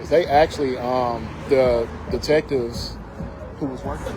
They actually, the detectives who was working.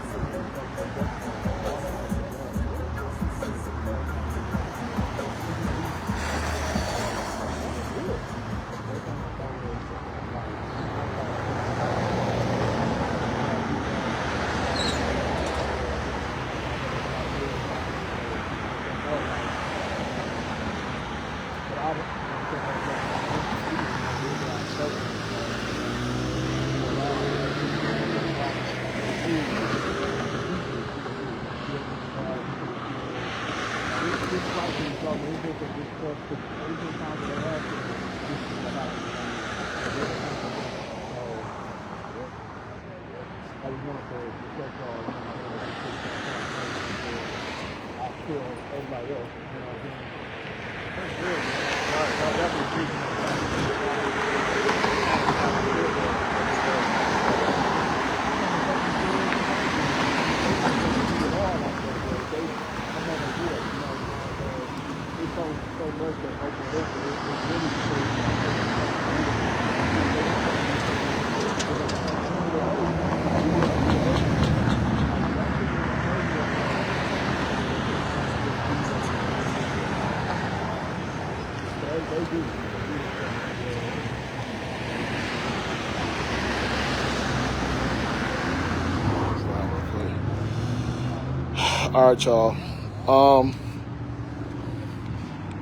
All right, y'all.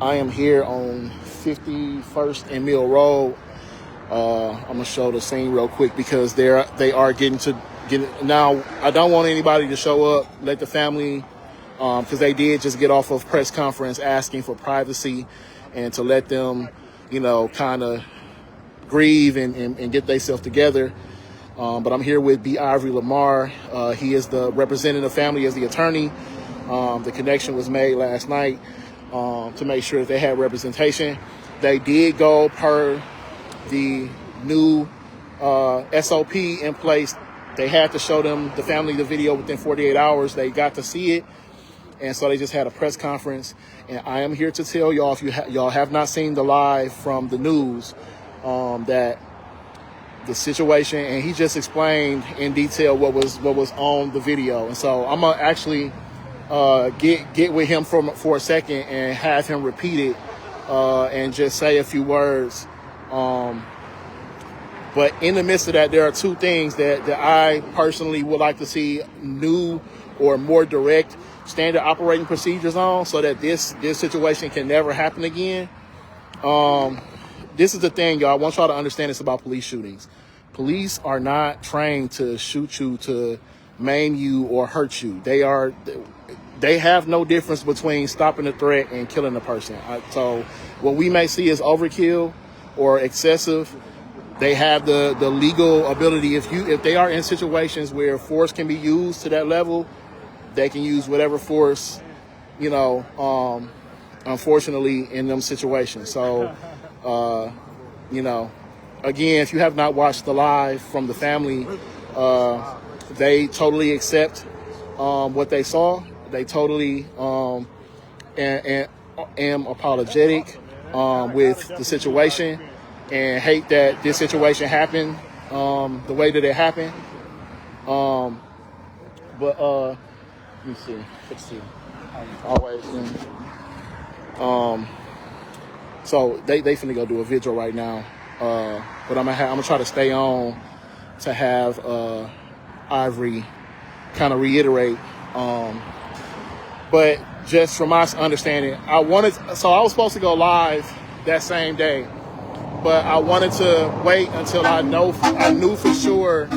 I am here on 51st and Mill Road. I'm gonna show the scene real quick because they are getting now. I don't want anybody to show up. Let the family, because they did just get off of press conference asking for privacy and to let them, kind of grieve and get themselves together. But I'm here with B. Ivory Lamar. He is the representing the family as the attorney. The connection was made last night to make sure that they had representation. They did go per the new SOP in place. They had to show the family the video within 48 hours. They got to see it. And so they just had a press conference. And I am here to tell y'all, if y'all have not seen the live from the news, that the situation, and he just explained in detail what was on the video. And so I'm gonna actually get with him for a second and have him repeat it and just say a few words. But in the midst of that, there are two things that I personally would like to see new or more direct standard operating procedures on, so that this situation can never happen again. This is the thing, y'all. I want y'all to understand this about police shootings. Police are not trained to shoot you to maim you or hurt you. They have no difference between stopping a threat and killing a person. So what we may see as overkill or excessive, they have the legal ability. If they are in situations where force can be used to that level, they can use whatever force, unfortunately, in them situations. So, again, if you have not watched the live from the family, they totally accept what they saw. They totally am apologetic with the situation and hate that this situation happened the way that it happened. But let me see. Let's see. Always. So they finna go do a vigil right now. But I'm gonna try to stay on to have Ivory kind of reiterate. But just from my understanding, I was supposed to go live that same day, but I wanted to wait until I knew for sure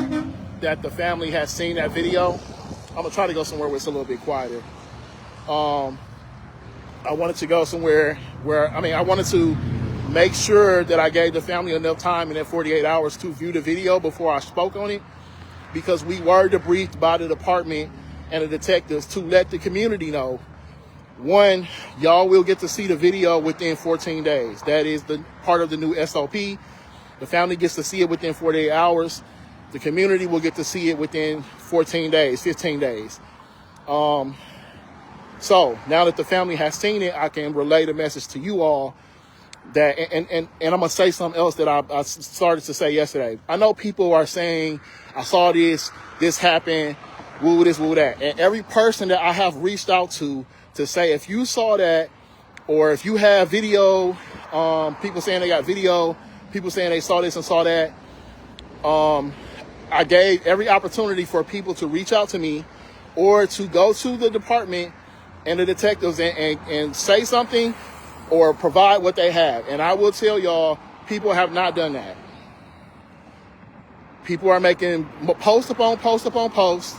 that the family had seen that video. I'm gonna try to go somewhere where it's a little bit quieter. I wanted to go somewhere I wanted to make sure that I gave the family enough time in that 48 hours to view the video before I spoke on it, because we were debriefed by the department and the detectives to let the community know. One, y'all will get to see the video within 14 days. That is the part of the new SOP. The family gets to see it within 48 hours. The community will get to see it within 14 days, 15 days. So now that the family has seen it, I can relay the message to you all that, and I'm gonna say something else that I started to say yesterday. I know people are saying, I saw this happened, woo this, woo that. And every person that I have reached out to say, if you saw that, or if you have video, people saying they got video, people saying they saw this and saw that, I gave every opportunity for people to reach out to me or to go to the department and the detectives and say something or provide what they have. And I will tell y'all, people have not done that. People are making post upon post upon post,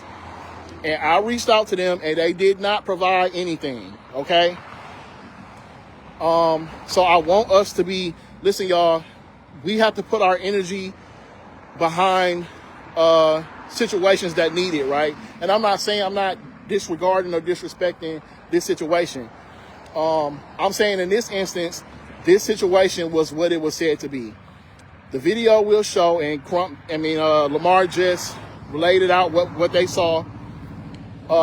and I reached out to them and they did not provide anything, okay? So I want us to be, listen y'all, we have to put our energy behind situations that need it, right? And I'm not saying, I'm not disregarding or disrespecting this situation. I'm saying in this instance, this situation was what it was said to be. The video will show, and Lamar just related out what they saw.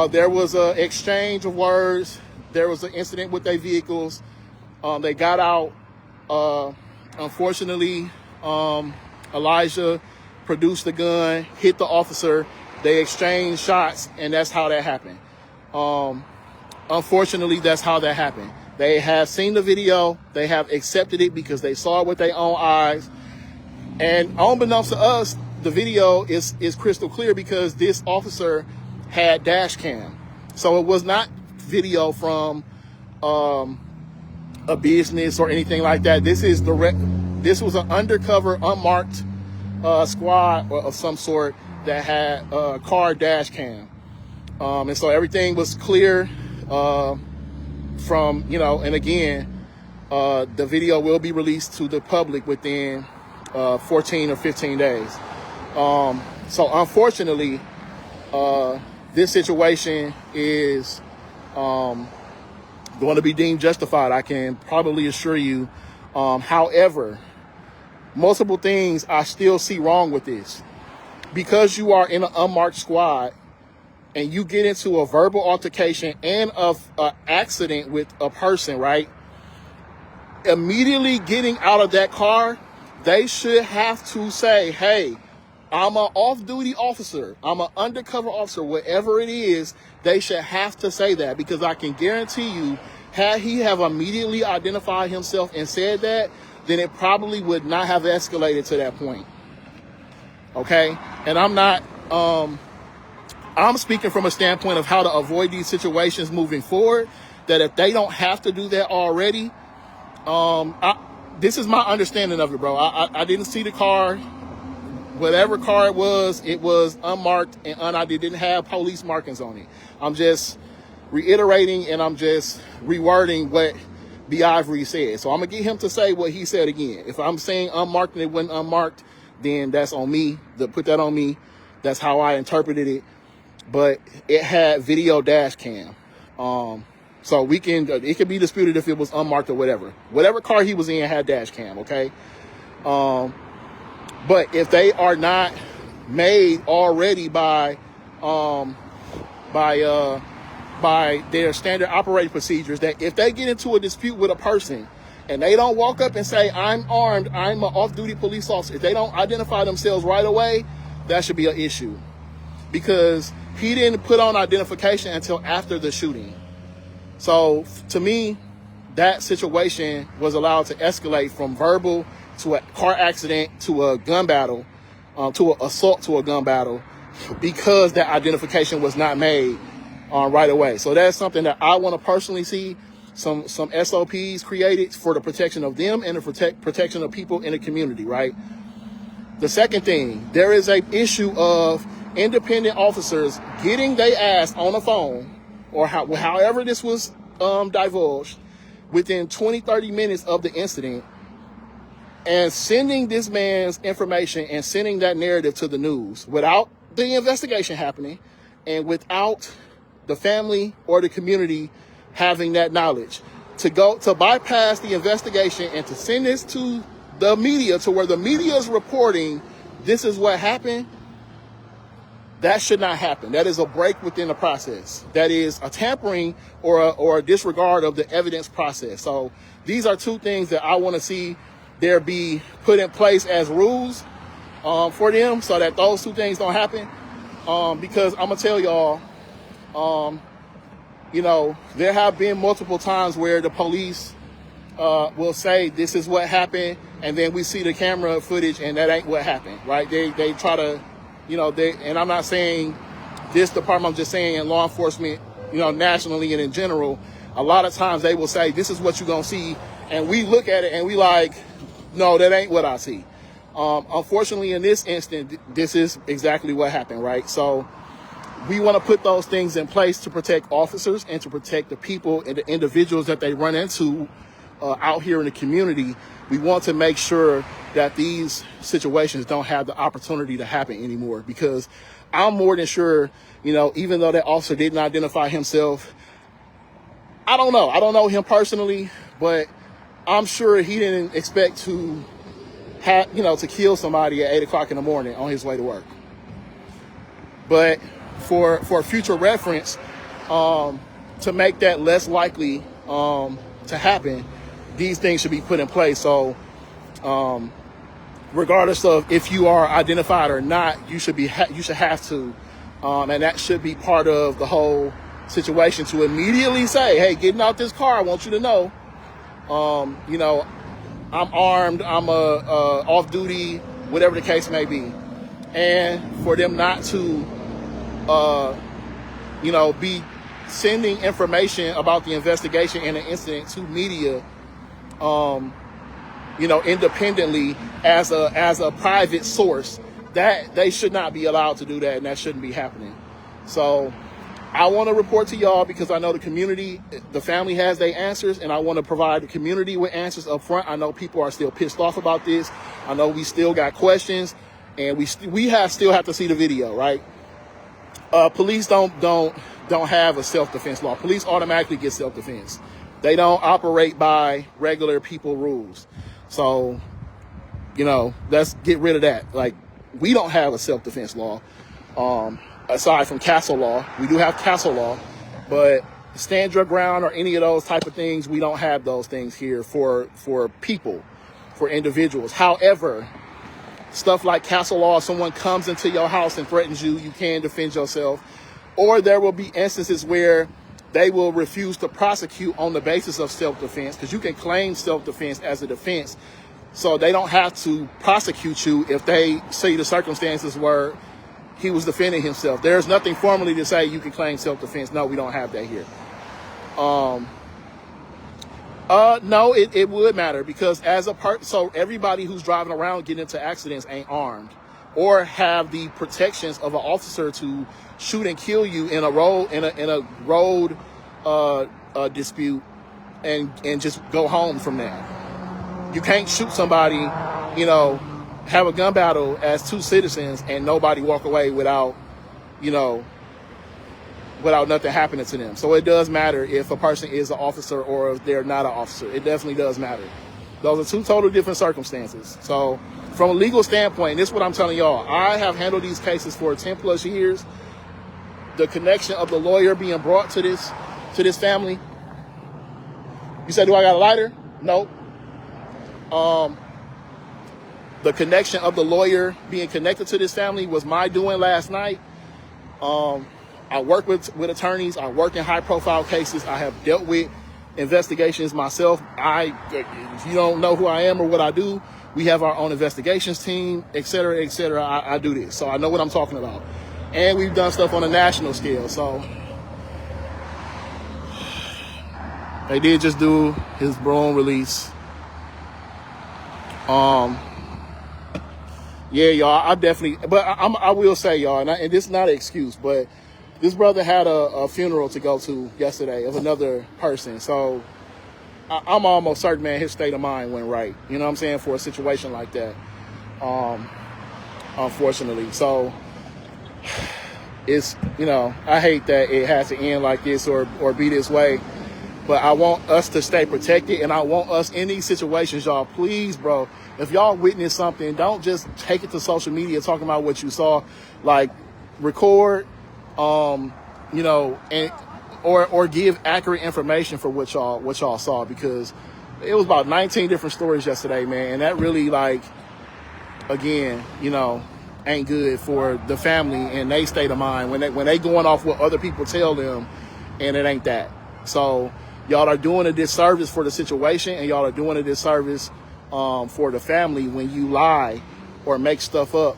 There was an exchange of words. There was an incident with their vehicles. They got out. Unfortunately, Elijah produced the gun, hit the officer. They exchanged shots, and that's how that happened. Unfortunately, that's how that happened. They have seen the video. They have accepted it because they saw it with their own eyes. And unbeknownst to us, the video is crystal clear because this officer had dash cam. So it was not video from a business or anything like that. This is direct. This was an undercover, unmarked squad of some sort that had a car dash cam. And so everything was clear from, and again, the video will be released to the public within 14 or 15 days. So unfortunately, this situation is going to be deemed justified. I can probably assure you. However, multiple things I still see wrong with this. Because you are in an unmarked squad and you get into a verbal altercation and an accident with a person, right? Immediately getting out of that car, they should have to say, hey, I'm an off-duty officer. I'm an undercover officer. Whatever it is, they should have to say that, because I can guarantee you, had he have immediately identified himself and said that, then it probably would not have escalated to that point. Okay? And I'm not, I'm speaking from a standpoint of how to avoid these situations moving forward, that if they don't have to do that already, this is my understanding of it, bro. I didn't see the car. Whatever car it was unmarked and unidentified. It didn't have police markings on it. I'm just reiterating and I'm just rewording what B. Ivory said. So I'm going to get him to say what he said again. If I'm saying unmarked and it wasn't unmarked, then that's on me. Put that on me. That's how I interpreted it. But it had video dash cam. So it can be disputed if it was unmarked or whatever. Whatever car he was in had dash cam, okay? But if they are not made already by their standard operating procedures, that if they get into a dispute with a person and they don't walk up and say, I'm armed, I'm an off-duty police officer, if they don't identify themselves right away, that should be an issue. Because he didn't put on identification until after the shooting. So to me, that situation was allowed to escalate from verbal to a car accident to a gun battle, to an assault to a gun battle, because that identification was not made right away. So that's something that I want to personally see some SOPs created for the protection of them and the protection of people in the community, right? The second thing, there is an issue of independent officers getting their ass on the phone, or however this was divulged, within 20-30 minutes of the incident, and sending this man's information and sending that narrative to the news without the investigation happening and without the family or the community having that knowledge, to bypass the investigation and to send this to the media, to where the media is reporting this is what happened. That should not happen. That is a break within the process. That is a tampering or a disregard of the evidence process. So these are two things that I want to see there be put in place as rules for them, so that those two things don't happen. Because I'm gonna tell y'all, you know, there have been multiple times where the police will say this is what happened, and then we see the camera footage and that ain't what happened, right? They try to, you know, and I'm not saying this department, I'm just saying in law enforcement, you know, nationally and in general, a lot of times they will say, this is what you're gonna see, and we look at it and we like, no, that ain't what I see. Unfortunately, in this instance, this is exactly what happened, right? So we want to put those things in place to protect officers and to protect the people and the individuals that they run into out here in the community. We want to make sure that these situations don't have the opportunity to happen anymore, because I'm more than sure, you know, even though that officer didn't identify himself, I don't know him personally, but I'm sure he didn't expect to have, you know, to kill somebody at 8 o'clock in the morning on his way to work. But for future reference, to make that less likely to happen, these things should be put in place. So regardless of if you are identified or not, you should have to, and that should be part of the whole situation, to immediately say, hey, getting out this car, I want you to know, you know, I'm armed, I'm off duty, whatever the case may be. And for them not to, you know, be sending information about the investigation and the incident to media, you know, independently as a private source, that they should not be allowed to do that, and that shouldn't be happening. So I want to report to y'all because I know the community, the family has their answers, and I want to provide the community with answers up front. I know people are still pissed off about this. I know we still got questions, and we still have to see the video, right? Police don't have a self-defense law. Police automatically get self-defense. They don't operate by regular people rules. So, you know, let's get rid of that. Like, we don't have a self-defense law. Aside from castle law, we do have castle law, but stand your ground or any of those type of things, we don't have those things here for people, for individuals. However, stuff like castle law, if someone comes into your house and threatens you, you can defend yourself. Or there will be instances where they will refuse to prosecute on the basis of self-defense, because you can claim self-defense as a defense. So they don't have to prosecute you if they see the circumstances where he was defending himself. There's nothing formally to say you can claim self-defense. No, we don't have that here. No, it would matter, because as a so everybody who's driving around getting into accidents ain't armed or have the protections of an officer to shoot and kill you in a road dispute and just go home from that. You can't shoot somebody, you know, have a gun battle as two citizens and nobody walk away without, you know, without nothing happening to them. So it does matter if a person is an officer or if they're not an officer. It definitely does matter. Those are two totally different circumstances. So from a legal standpoint, this is what I'm telling y'all. I have handled these cases for 10 plus years. The connection of the lawyer being brought to this family. You said, do I got a lighter? Nope. The connection of the lawyer being connected to this family was my doing last night. I work with attorneys. I work in high profile cases. I have dealt with investigations myself. If you don't know who I am or what I do, we have our own investigations team, et cetera, et cetera. I do this. So I know what I'm talking about. And we've done stuff on a national scale. So they did just do his parole release. Yeah, y'all, I definitely, but I will say, y'all, and this is not an excuse, but this brother had a funeral to go to yesterday of another person. So I'm almost certain, man, his state of mind went right. You know what I'm saying? For a situation like that, unfortunately. So it's, you know, I hate that it has to end like this or be this way. But I want us to stay protected, and I want us in these situations, y'all, please, bro, if y'all witness something, don't just take it to social media talking about what you saw. Like, record, you know, and or give accurate information for what y'all saw, because it was about 19 different stories yesterday, man, and that really, like, again, you know, ain't good for the family and they state of mind when they going off what other people tell them, and it ain't that. So y'all are doing a disservice for the situation, and y'all are doing a disservice for the family when you lie or make stuff up.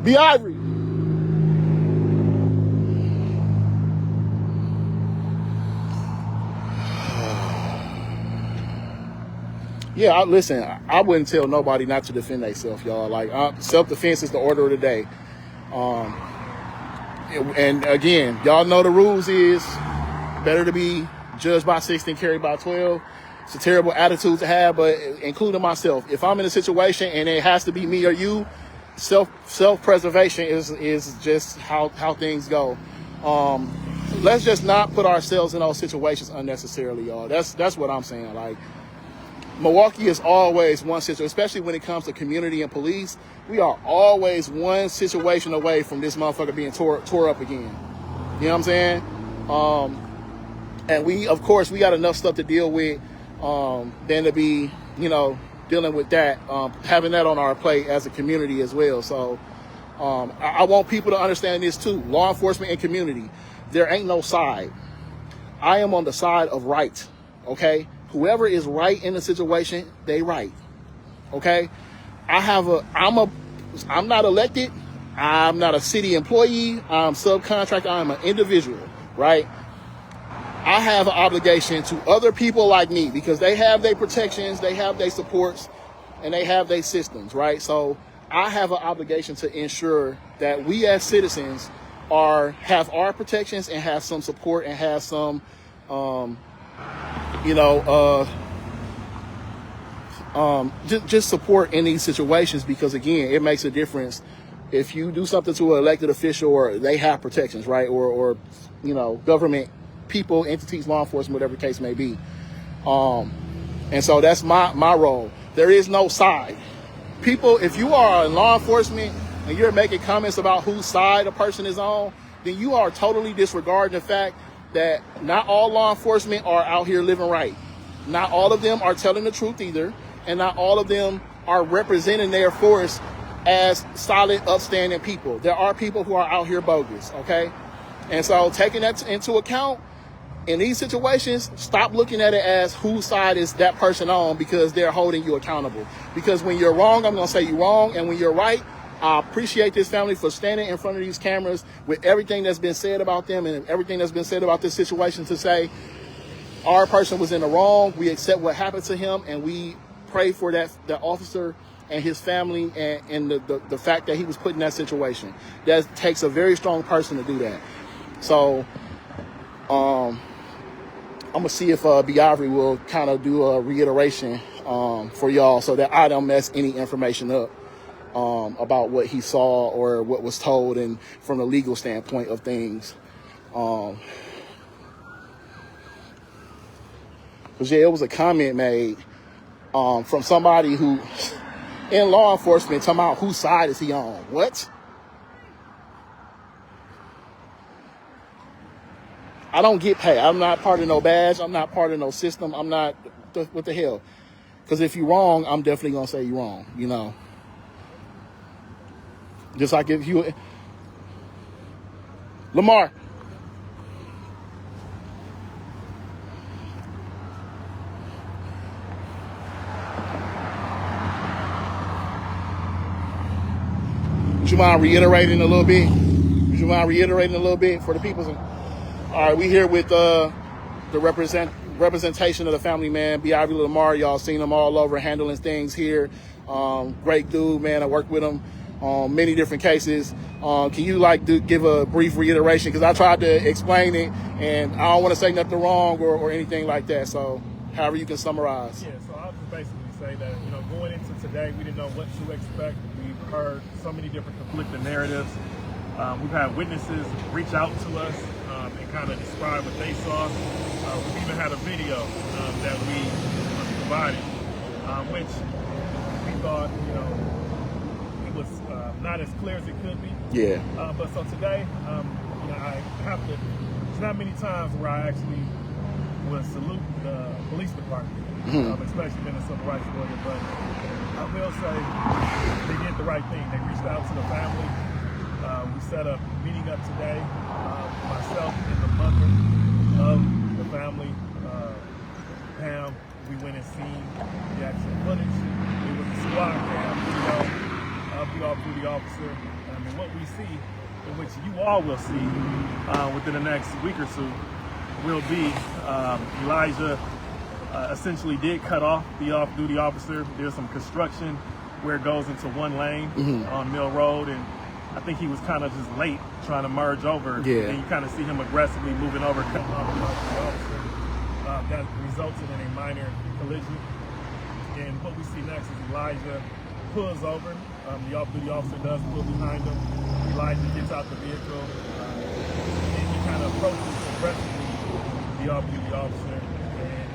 B. Ivory. Yeah, listen, I wouldn't tell nobody not to defend themselves, y'all. Like, self-defense is the order of the day. And again, y'all know the rules is better to be judged by 6 than carried by 12. It's a terrible attitude to have, but including myself, if I'm in a situation and it has to be me or you, self-preservation is just how things go. Let's just not put ourselves in those situations unnecessarily, y'all. That's what I'm saying. Like, Milwaukee is always one situation, especially when it comes to community and police. We are always one situation away from this motherfucker being tore up again. You know what I'm saying? And we, of course, we got enough stuff to deal with than to be, you know, dealing with that, having that on our plate as a community as well. So I want people to understand this too. Law enforcement and community, there ain't no side. I am on the side of right, okay? Whoever is right in the situation, they right, okay? I'm not elected. I'm not a city employee. I'm subcontractor. I'm an individual, right? I have an obligation to other people like me because they have their protections, they have their supports, and they have their systems, right? So I have an obligation to ensure that we as citizens have our protections and have some support and have some, just support in these situations, because again, it makes a difference if you do something to an elected official or they have protections, right? Or you know, government people, entities, law enforcement, whatever the case may be. And so that's my role. There is no side. People, if you are in law enforcement and you're making comments about whose side a person is on, then you are totally disregarding the fact that not all law enforcement are out here living right. Not all of them are telling the truth either, and not all of them are representing their force as solid, upstanding people. There are people who are out here bogus, okay? And so taking that into account, in these situations, stop looking at it as whose side is that person on, because they're holding you accountable. Because when you're wrong, I'm going to say you're wrong, and when you're right, I appreciate this family for standing in front of these cameras with everything that's been said about them and everything that's been said about this situation to say, our person was in the wrong, we accept what happened to him, and we pray for that officer and his family and the fact that he was put in that situation. That takes a very strong person to do that. So I'm going to see if B. Ivory will kind of do a reiteration for y'all so that I don't mess any information up about what he saw or what was told, and from the legal standpoint of things. Because, yeah, it was a comment made from somebody who, in law enforcement, talking about whose side is he on. What? I don't get paid. I'm not part of no badge. I'm not part of no system. I'm not, what the hell? Because if you're wrong, I'm definitely going to say you're wrong, you know. Just like if you, Lamar. Would you mind reiterating a little bit? Would you mind reiterating a little bit for the people? All right, we here with the representation of the family, man. B. Ivory Lamar, y'all seen him all over handling things here. Great dude, man. I worked with him on many different cases. Can you give a brief reiteration? Because I tried to explain it, and I don't want to say nothing wrong or anything like that. So, however you can summarize. Yeah. So I'll just basically say that, you know, going into today, we didn't know what to expect. We've heard so many different conflicting narratives. We've had witnesses reach out to us and kind of describe what they saw. We even had a video that we provided, which we thought, it was not as clear as it could be. Yeah. But so today, I have to. There's not many times where I actually would salute the police department, especially being a civil rights lawyer. But I will say they did the right thing. They reached out to the family. We set up meeting up today. Myself and the mother of the family, Pam. We went and seen the actual footage. It was a squad cam video of the off-duty officer. And what we see, in which you all will see within the next week or two, will be Elijah essentially did cut off the off-duty officer. There's some construction where it goes into one lane on Mill Road, and I think he was kind of just late trying to merge over. Yeah. And you kind of see him aggressively moving over, cutting off the officer. That resulted in a minor collision. And what we see next is Elijah pulls over. The off-duty officer does pull behind him. Elijah gets out the vehicle, and he kind of approaches aggressively the off-duty officer. And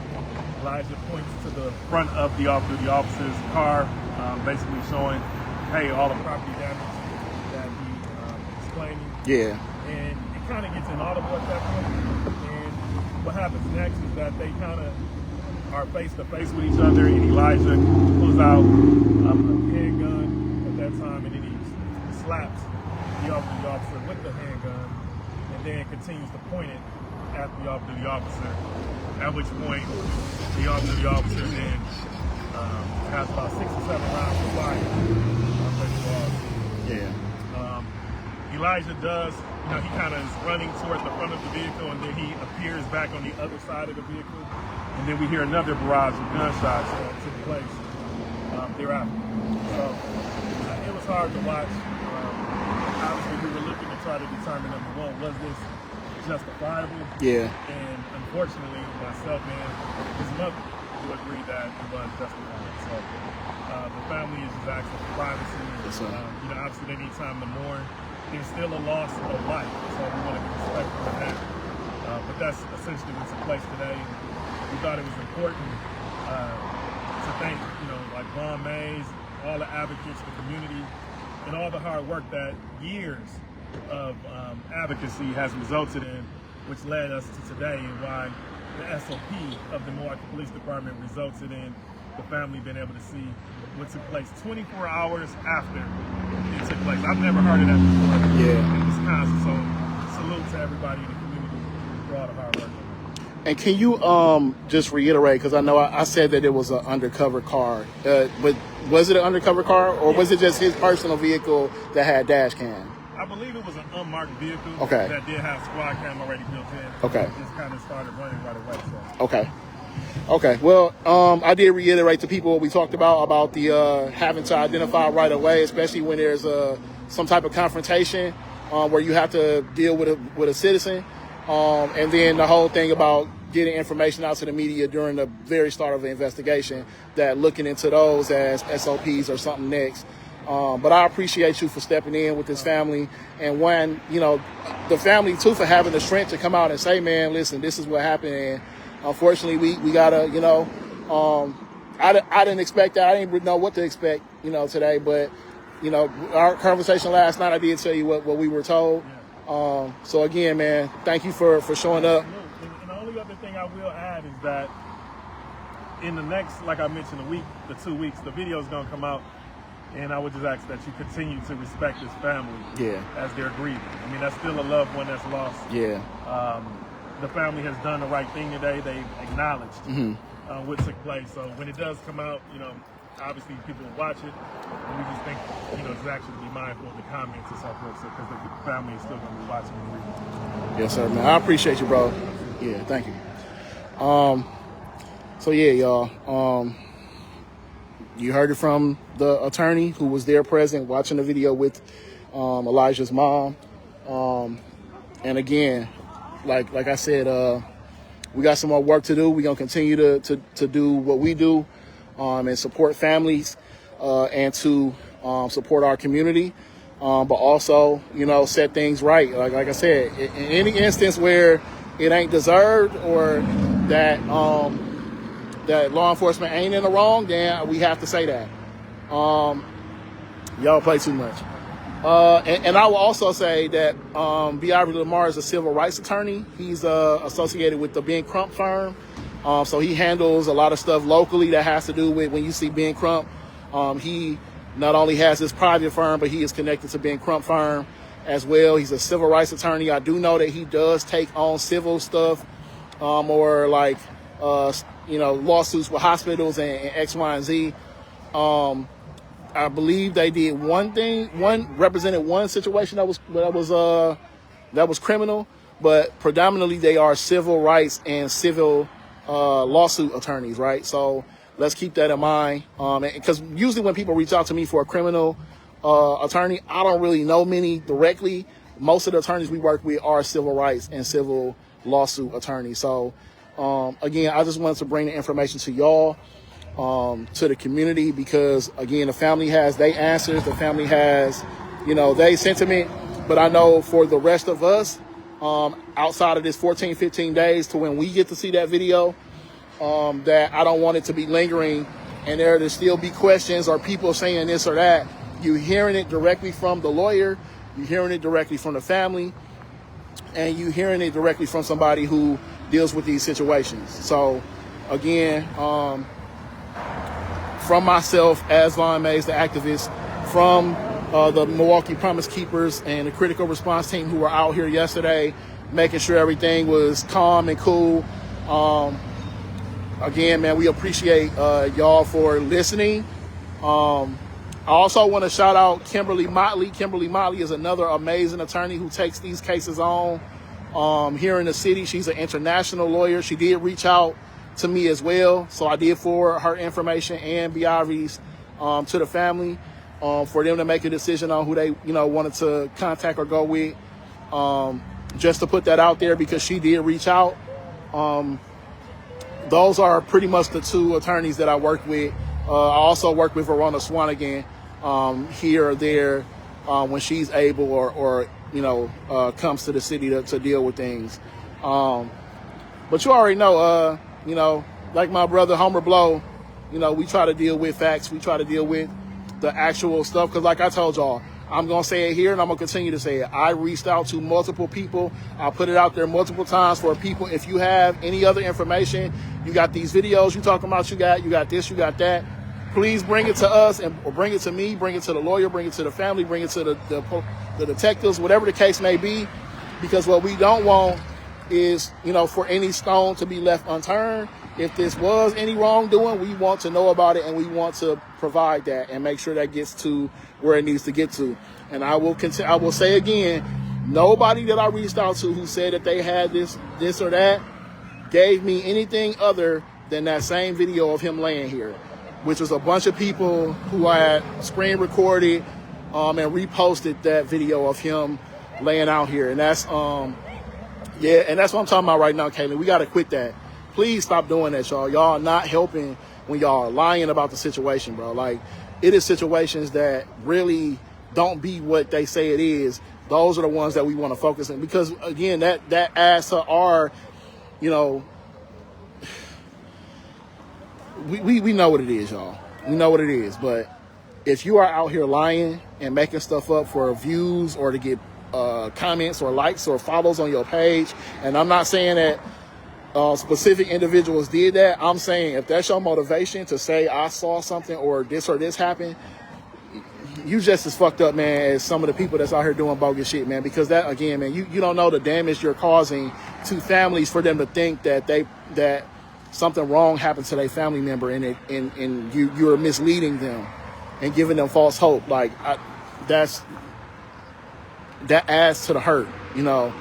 Elijah points to the front of the off-duty officer's car, basically showing, hey, all the property damage that he is claiming. Yeah. And it kind of gets inaudible at that point. And what happens next is that they kind of are face to face with each other, and Elijah pulls out a handgun at that time, and then he slaps the off-duty officer with the handgun, and then continues to point it at the off-duty officer. At which point, the off-duty officer then has about 6 or 7 rounds of fire. Yeah. Elijah does, he kind of is running towards the front of the vehicle, and then he appears back on the other side of the vehicle. And then we hear another barrage of gunshots that took place thereafter. So it was hard to watch. Obviously, we were looking to try to determine, number one, was this justifiable? Yeah. And unfortunately, myself and his mother do agree that it was justifiable. So the family is just asking for privacy. Yes, sir. Obviously, they need time to mourn. There's still a loss of life, so we want to be respectful of that. But that's essentially what took place today. We thought it was important to thank, like Vaughn Mays, all the advocates, the community, and all the hard work that years of advocacy has resulted in, which led us to today, and why the SOP of the Milwaukee Police Department resulted in the family being able to see what took place 24 hours after it took place. I've never heard of that before in Wisconsin, so salute to everybody in the community for all the hard work. And can you just reiterate, because I know I said that it was an undercover car, but was it an undercover car, or was it just his personal vehicle that had dash cam? I believe it was an unmarked vehicle that did have squad cam already built in. Okay. It just kind of started running right away. So. Okay. Well, I did reiterate to people what we talked about the having to identify right away, especially when there's some type of confrontation where you have to deal with a citizen. And then the whole thing about getting information out to the media during the very start of the investigation, that looking into those as SOPs or something next. But I appreciate you for stepping in with this family, and the family too, for having the strength to come out and say, man, listen, this is what happened. And unfortunately, we gotta, I didn't expect that. I didn't know what to expect, today. But, our conversation last night, I did tell you what we were told. So again, man, thank you for showing up. And the only other thing I will add is that in the next, like I mentioned, the 2 weeks, the video is going to come out, and I would just ask that you continue to respect this family as they're grieving. I mean, that's still a loved one that's lost. The family has done the right thing today. They've acknowledged what took place. So when it does come out, obviously people will watch it, and we just think, it's actually be mindful of the comments and so forth, because the family is still going to be watching and reading. Yes, sir, man. I appreciate you, bro. Yeah, thank you. So yeah, y'all. You heard it from the attorney who was there present watching the video with Elijah's mom. And again, like I said, we got some more work to do. We're gonna continue to do what we do, and support families, and to support our community. but also, you know, set things right. Like I said, in any instance where it ain't deserved or that that law enforcement ain't in the wrong, then we have to say that. Y'all play too much. And I will also say that B. Ivory Lamar is a civil rights attorney. He's associated with the Ben Crump firm. So he handles a lot of stuff locally that has to do with when you see Ben Crump. He not only has his private firm, but he is connected to Ben Crump firm as well. He's a civil rights attorney. I do know that he does take on civil stuff or like, you know, lawsuits with hospitals and X, Y, and Z. I believe they did represented one situation that was criminal, but predominantly they are civil rights and civil lawsuit attorneys, right? So let's keep that in mind. Because usually when people reach out to me for a criminal attorney, I don't really know many directly. Most of the attorneys we work with are civil rights and civil lawsuit attorneys. So again, I just wanted to bring the information to y'all. To the community, because again, the family has their answers, the family has, you know, their sentiment, but I know for the rest of us, outside of this 14-15 days to when we get to see that video, that I don't want it to be lingering and there to still be questions or people saying this or that. You're hearing it directly from the lawyer, you're hearing it directly from the family, and you're hearing it directly from somebody who deals with these situations. So again, from myself as Von Mays, the activist, from the Milwaukee Promise Keepers and the critical response team who were out here yesterday, making sure everything was calm and cool. Again, man, we appreciate y'all for listening. I also want to shout out Kimberly Motley. Kimberly Motley is another amazing attorney who takes these cases on here in the city. She's an international lawyer. She did reach out to me as well, so I did forward her information and B. Ivory's to the family for them to make a decision on who they, you know, wanted to contact or go with. Just to put that out there, because she did reach out. Those are pretty much the two attorneys that I work with. I also work with Verona Swanigan here or there when she's able or you know, comes to the city to deal with things. But you already know, you know, like my brother Homer Blow, you know, we try to deal with facts. We try to deal with the actual stuff. Because like I told y'all, I'm going to say it here and I'm going to continue to say it. I reached out to multiple people. I put it out there multiple times for people. If you have any other information, you got these videos you talking about, you got this, you got that, please bring it to us or bring it to me, bring it to the lawyer, bring it to the family, bring it to the detectives, whatever the case may be. Because what we don't want is, you know, for any stone to be left unturned. If this was any wrongdoing, we want to know about it and we want to provide that and make sure that gets to where it needs to get to. And I will continue. I will say again, nobody that I reached out to who said that they had this or that gave me anything other than that same video of him laying here, which was a bunch of people who had screen recorded and reposted that video of him laying out here. And that's yeah, and that's what I'm talking about right now, Caitlin. We got to quit that. Please stop doing that, y'all. Y'all are not helping when y'all are lying about the situation, bro. Like, it is situations that really don't be what they say it is. Those are the ones that we want to focus on. Because, again, that adds to our, you know, we know what it is, y'all. We know what it is. But if you are out here lying and making stuff up for views or to get comments or likes or follows on your page, and I'm not saying that specific individuals did that. I'm saying if that's your motivation to say I saw something or this happened, you just as fucked up, man, as some of the people that's out here doing bogus shit, man. Because that, again, man, you don't know the damage you're causing to families for them to think that something wrong happened to their family member and you're misleading them and giving them false hope. Like that adds to the hurt, you know.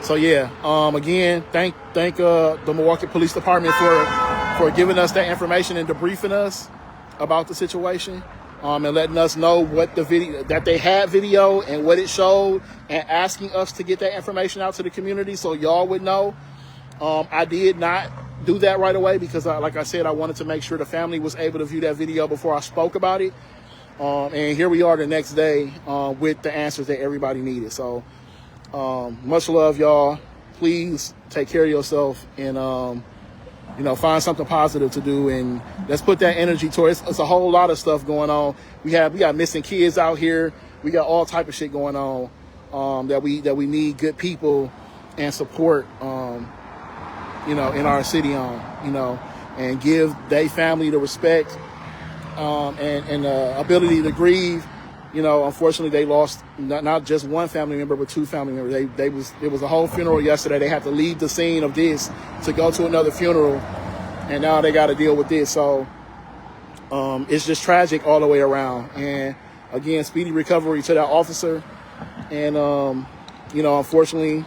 So yeah, again, thank the Milwaukee Police Department for giving us that information and debriefing us about the situation, and letting us know what the video that they had video and what it showed, and asking us to get that information out to the community so y'all would know. I did not do that right away because, like I said, I wanted to make sure the family was able to view that video before I spoke about it. And here we are the next day with the answers that everybody needed. So much love, y'all. Please take care of yourself and, find something positive to do. And let's put that energy towards it's a whole lot of stuff going on. We got missing kids out here. We got all type of shit going on that we need good people and support, in our city and give their family the respect and ability to grieve. Unfortunately, they lost not just one family member, but two family members. It was a whole funeral yesterday. They had to leave the scene of this to go to another funeral, and now they got to deal with this. So it's just tragic all the way around. And again, speedy recovery to that officer. And unfortunately,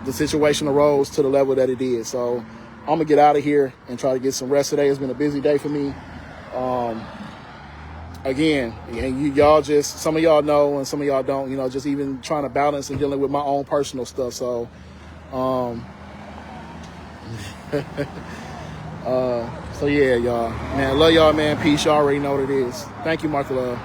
the situation arose to the level that it did. So I'm gonna get out of here and try to get some rest today. It's been a busy day for me. Again, y'all just, some of y'all know and some of y'all don't, just even trying to balance and dealing with my own personal stuff. So, so yeah, y'all, man, love y'all, man. Peace. Y'all already know what it is. Thank you, Mark Love.